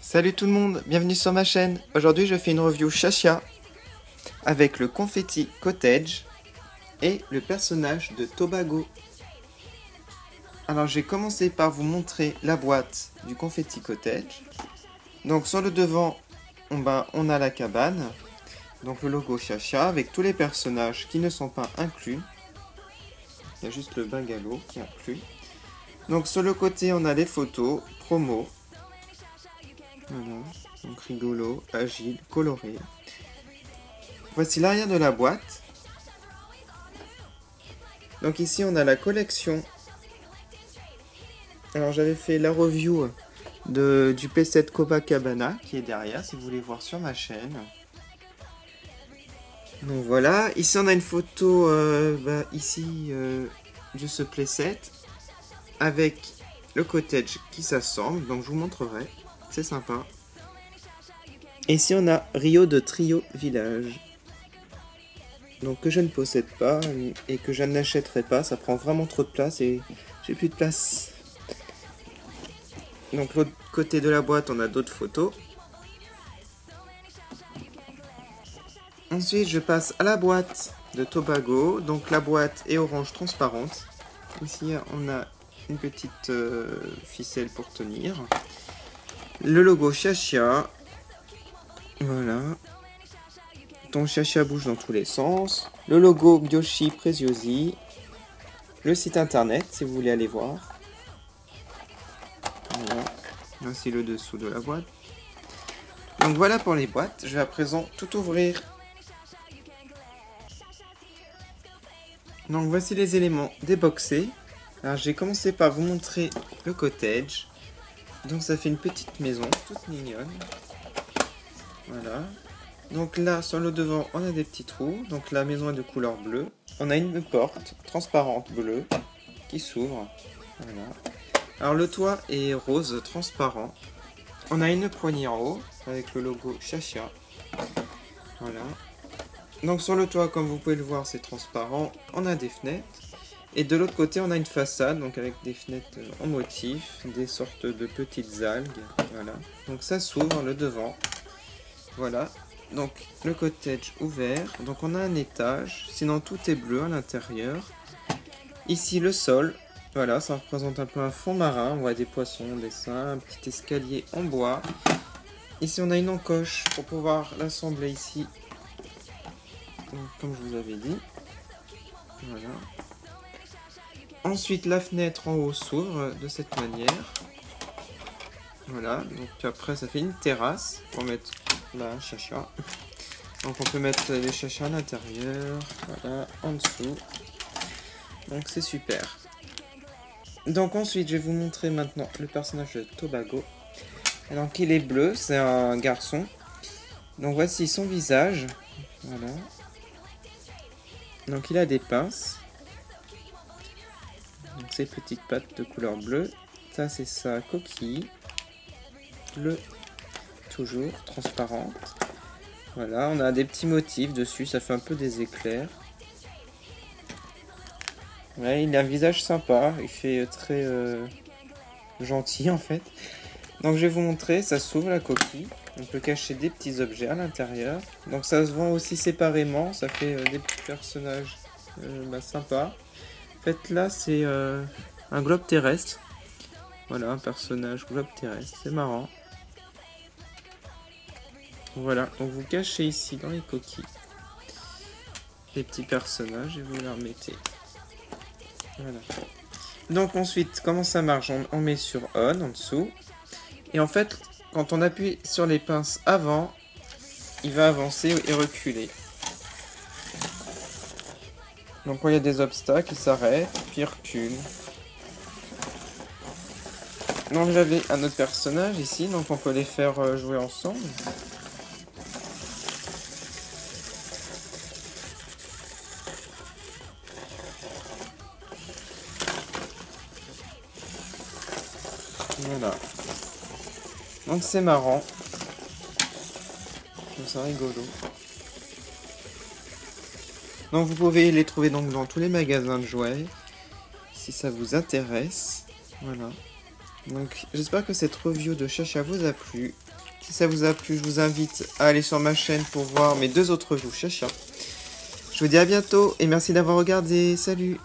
Salut tout le monde, bienvenue sur ma chaîne. Aujourd'hui je fais une review Chacha avec le Confetti Cottage et le personnage de Tobago. Alors j'ai commencé par vous montrer la boîte du Confetti Cottage. Donc sur le devant, on a la cabane, donc le logo Chacha avec tous les personnages qui ne sont pas inclus. Il y a juste le bungalow qui est inclus. Donc sur le côté on a les photos, promo. Voilà, donc rigolo, agile, coloré. Voici l'arrière de la boîte. Donc ici on a la collection. Alors j'avais fait la review du P7 Copacabana qui est derrière si vous voulez voir sur ma chaîne. Donc voilà, ici on a une photo de ce playset avec le cottage qui s'assemble, donc je vous montrerai, c'est sympa. Et ici on a Rio de Trio Village, donc que je ne possède pas et que je n'achèterai pas, ça prend vraiment trop de place et j'ai plus de place. Donc l'autre côté de la boîte on a d'autres photos. Ensuite je passe à la boîte de Tobago, donc la boîte est orange transparente. Ici on a une petite ficelle pour tenir. Le logo Chacha. Voilà. Ton Chacha bouge dans tous les sens. Le logo Gyoshi Preziosi. Le site internet si vous voulez aller voir. Voilà. Voici le dessous de la boîte. Donc voilà pour les boîtes. Je vais à présent tout ouvrir. Donc voici les éléments déboxés. Alors j'ai commencé par vous montrer le cottage. Donc ça fait une petite maison toute mignonne. Voilà. Donc là sur le devant on a des petits trous. Donc la maison est de couleur bleue. On a une porte transparente bleue qui s'ouvre. Voilà. Alors le toit est rose transparent. On a une poignée en haut avec le logo Chacha. Voilà. Donc sur le toit comme vous pouvez le voir c'est transparent. On a des fenêtres. Et de l'autre côté, on a une façade, donc avec des fenêtres en motif, des sortes de petites algues, voilà. Donc ça s'ouvre, le devant, voilà. Donc le cottage ouvert, donc on a un étage, sinon tout est bleu à l'intérieur. Ici le sol, voilà, ça représente un peu un fond marin, on voit des poissons, des dessins, un petit escalier en bois. Ici on a une encoche pour pouvoir l'assembler ici, donc, comme je vous avais dit, voilà. Ensuite, la fenêtre en haut s'ouvre de cette manière. Voilà, donc après ça fait une terrasse pour mettre la chacha. Donc on peut mettre les chachas à l'intérieur, voilà, en dessous. Donc c'est super. Donc ensuite, je vais vous montrer maintenant le personnage de Tobago. Donc il est bleu, c'est un garçon. Donc voici son visage. Voilà. Donc il a des pinces. Donc ses petites pattes de couleur bleue. Ça c'est sa coquille. Bleue. Toujours transparente. Voilà, on a des petits motifs dessus. Ça fait un peu des éclairs. Ouais, il a un visage sympa. Il fait très gentil en fait. Donc je vais vous montrer. Ça s'ouvre la coquille. On peut cacher des petits objets à l'intérieur. Donc ça se vend aussi séparément. Ça fait des petits personnages sympas. En fait là c'est un globe terrestre. Voilà, un personnage globe terrestre, c'est marrant. Voilà, donc vous cachez ici dans les coquilles les petits personnages et vous les remettez. Voilà. Donc ensuite, comment ça marche? On met sur on en dessous. Et en fait, quand on appuie sur les pinces avant, il va avancer et reculer. Donc quand il y a des obstacles, il s'arrête, puis il recule. Donc j'avais un autre personnage ici, donc on peut les faire jouer ensemble. Voilà. Donc c'est marrant. C'est rigolo. Donc vous pouvez les trouver donc dans tous les magasins de jouets, si ça vous intéresse. Voilà. Donc j'espère que cette review de Chacha vous a plu. Si ça vous a plu, je vous invite à aller sur ma chaîne pour voir mes 2 autres joues chacha. Je vous dis à bientôt et merci d'avoir regardé. Salut!